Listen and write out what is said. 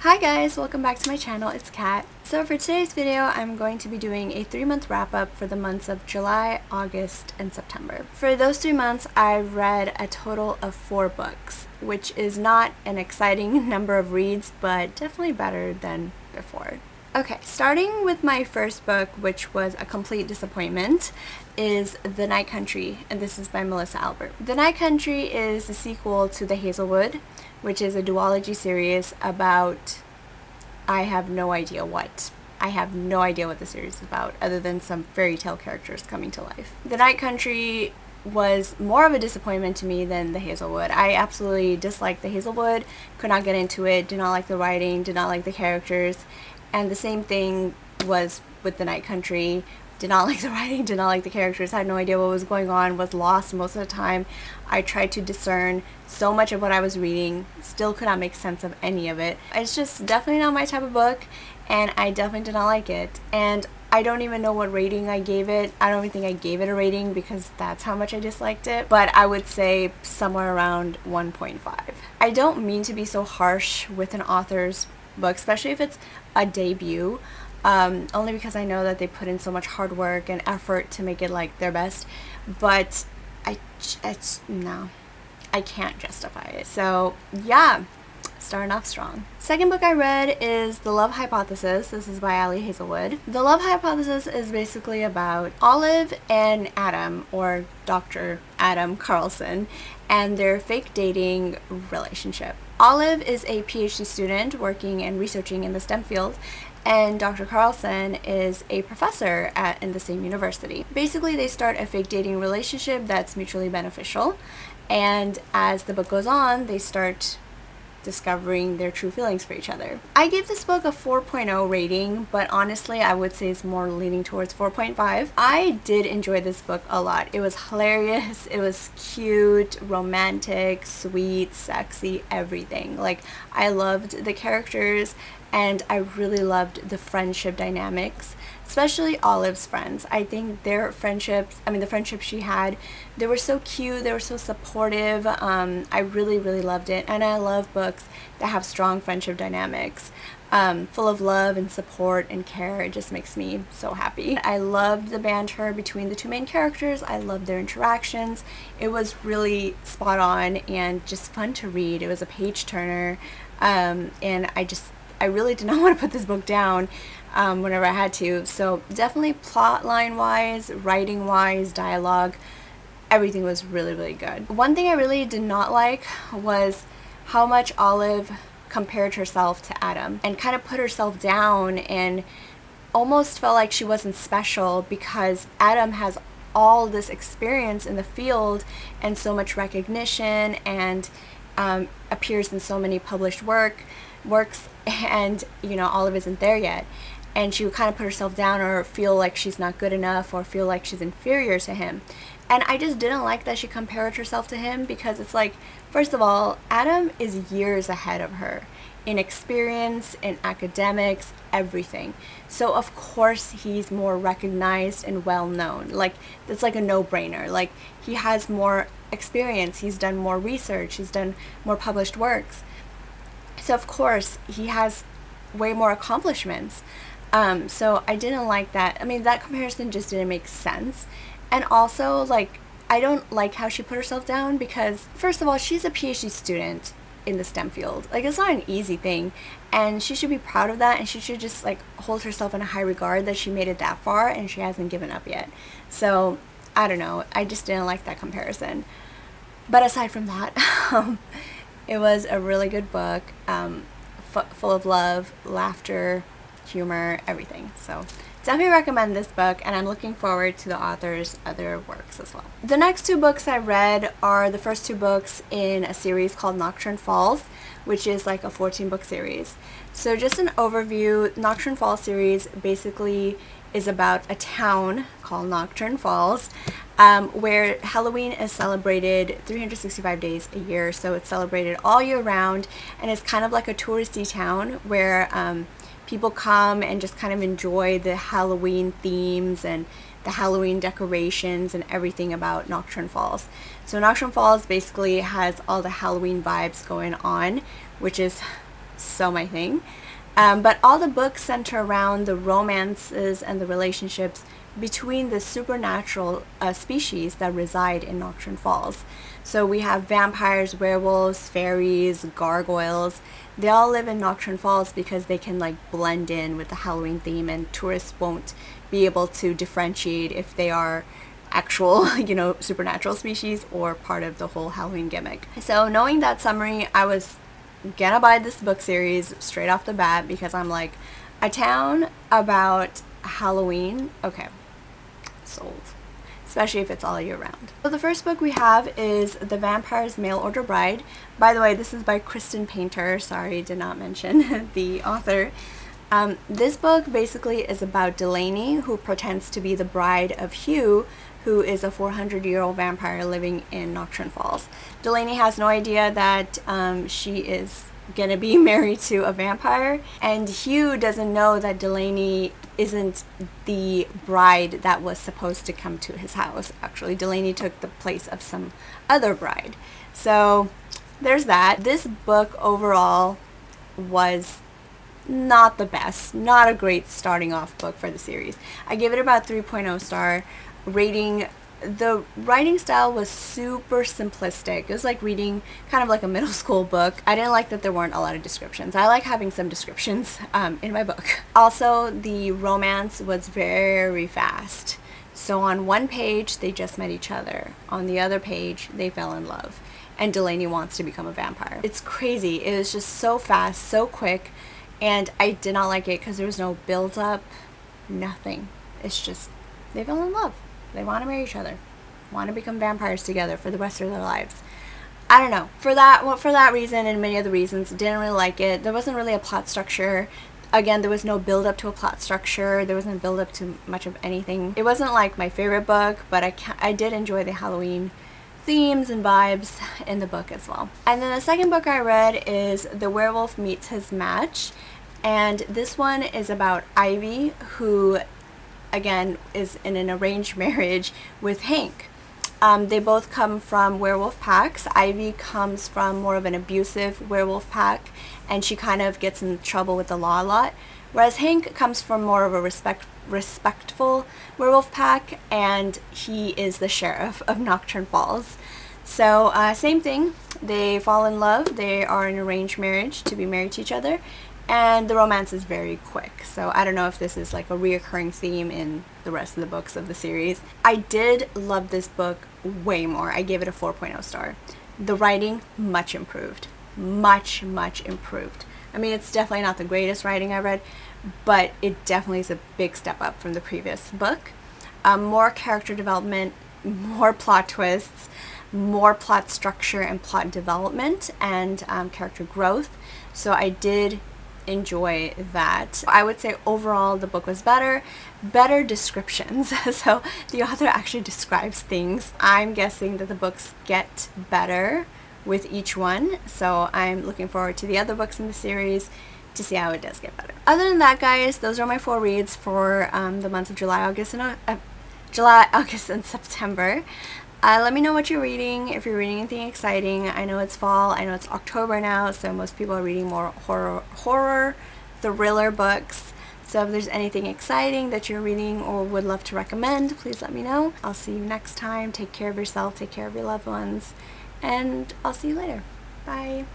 Hi guys, welcome back to my channel. It's Kat. So for today's video, I'm going to be doing a 3-month wrap-up for the months of July, August, and September. For those 3 months, I read a total of 4 books, which is not an exciting number of reads, but definitely better than before. Okay, starting with my first book, which was a complete disappointment, is The Night Country, and this is by Melissa Albert. The Night Country is the sequel to The Hazelwood, which is a duology series about, I have no idea what. I have no idea what the series is about, other than some fairy tale characters coming to life. The Night Country was more of a disappointment to me than The Hazelwood. I absolutely disliked The Hazelwood, could not get into it, did not like the writing, did not like the characters, and the same thing was with The Night Country. Did not like the writing, did not like the characters, had no idea what was going on, was lost most of the time. I tried to discern so much of what I was reading, still could not make sense of any of it. It's just definitely not my type of book, and I definitely did not like it. And I don't even know what rating I gave it. I don't even think I gave it a rating because that's how much I disliked it. But I would say somewhere around 1.5. I don't mean to be so harsh with an author's book, especially if it's a debut. Only because I know that they put in so much hard work and effort to make it like their best, but no, I can't justify it. So yeah, starting off strong. Second book I read is The Love Hypothesis. This is by Ali Hazelwood. The Love Hypothesis is basically about Olive and Adam, or Dr. Adam Carlson, and their fake dating relationship. Olive is a PhD student working and researching in the STEM field, and Dr. Carlson is a professor in the same university. Basically, they start a fake dating relationship that's mutually beneficial, and as the book goes on, they start discovering their true feelings for each other. I gave this book a 4.0 rating, but honestly I would say it's more leaning towards 4.5. I did enjoy this book a lot. It was hilarious, it was cute, romantic, sweet, sexy, everything. Like, I loved the characters, and I really loved the friendship dynamics, especially Olive's friends. I think their friendships, the friendships she had, they were so cute, they were so supportive. I really loved it, and I love books that have strong friendship dynamics, full of love and support and care. It just makes me so happy. I loved the banter between the two main characters. I loved their interactions. It was really spot on and just fun to read. It was a page turner, and I really did not want to put this book down whenever I had to. So definitely plot line wise, writing wise, dialogue, everything was really good. One thing I really did not like was how much Olive compared herself to Adam and kind of put herself down, and almost felt like she wasn't special because Adam has all this experience in the field and so much recognition, and appears in so many published works, and Olive isn't there yet, and she would kind of put herself down or feel like she's not good enough or feel like she's inferior to him. And I just didn't like that she compared herself to him, because it's like, first of all, Adam is years ahead of her in experience, in academics, everything. So of course he's more recognized and well known. Like, it's like a no-brainer. Like, he has more experience, he's done more research, he's done more published works. So of course he has way more accomplishments. So I didn't like that. That comparison just didn't make sense. And also, like, I don't like how she put herself down, because first of all, she's a PhD student in the STEM field. Like, it's not an easy thing, and she should be proud of that, and she should just like hold herself in a high regard that she made it that far and she hasn't given up yet. So I don't know, I just didn't like that comparison. But aside from that, it was a really good book, full of love, laughter, humor, everything. So definitely recommend this book, and I'm looking forward to the author's other works as well. The next 2 books I read are the first 2 books in a series called Nocturne Falls, which is like a 14-book series. So just an overview, Nocturne Falls series basically is about a town called Nocturne Falls, where Halloween is celebrated 365 days a year, so it's celebrated all year round, and it's kind of like a touristy town where people come and just kind of enjoy the Halloween themes and the Halloween decorations and everything about Nocturne Falls. So Nocturne Falls basically has all the Halloween vibes going on, which is so my thing. But all the books center around the romances and the relationships between the supernatural species that reside in Nocturne Falls. So we have vampires, werewolves, fairies, gargoyles. They all live in Nocturne Falls because they can like blend in with the Halloween theme, and tourists won't be able to differentiate if they are actual, supernatural species or part of the whole Halloween gimmick. So knowing that summary, I was gonna buy this book series straight off the bat because I'm like, a town about Halloween, okay, sold. Especially if it's all year round. So the first book we have is The Vampire's Mail Order Bride. By the way, this is by Kristen Painter. Sorry, did not mention the author. This book basically is about Delaney, who pretends to be the bride of Hugh, who is a 400-year-old vampire living in Nocturne Falls. Delaney has no idea that she is gonna be married to a vampire, and Hugh doesn't know that Delaney isn't the bride that was supposed to come to his house. Actually, Delaney took the place of some other bride. So there's that. This book overall was not the best, not a great starting off book for the series. I gave it about 3.0 star rating. The writing style was super simplistic. It was like reading kind of like a middle school book. I didn't like that there weren't a lot of descriptions. I like having some descriptions in my book. Also, the romance was very fast. So on one page, they just met each other. On the other page, they fell in love. And Delaney wants to become a vampire. It's crazy. It was just so fast, so quick. And I did not like it because there was no build up, nothing. It's just, they fell in love. They want to marry each other, want to become vampires together for the rest of their lives. I don't know. For that reason and many other reasons, didn't really like it. There wasn't really a plot structure. Again, there was no build up to a plot structure. There wasn't a build up to much of anything. It wasn't like my favorite book, but I did enjoy the Halloween themes and vibes in the book as well. And then the second book I read is The Werewolf Meets His Match. And this one is about Ivy, who again is in an arranged marriage with Hank. They both come from werewolf packs. Ivy comes from more of an abusive werewolf pack, and she kind of gets in trouble with the law a lot, whereas Hank comes from more of a respectful werewolf pack, and he is the sheriff of Nocturne Falls. So same thing, they fall in love, they are in an arranged marriage to be married to each other, and the romance is very quick. So I don't know if this is like a reoccurring theme in the rest of the books of the series. I did love this book way more. I gave it a 4.0 star. The writing, much improved. Much improved. I mean, it's definitely not the greatest writing I read, but it definitely is a big step up from the previous book. More character development, more plot twists, more plot structure and plot development, and character growth. So I did enjoy that. I would say overall the book was better descriptions. So the author actually describes things. I'm guessing that the books get better with each one, so I'm looking forward to the other books in the series to see how it does get better. Other than that, guys, those are my 4 reads for the months of July, August, and September. Let me know what you're reading, if you're reading anything exciting. I know it's fall, I know it's October now, so most people are reading more horror, thriller books. So if there's anything exciting that you're reading or would love to recommend, please let me know. I'll see you next time. Take care of yourself, take care of your loved ones, and I'll see you later. Bye.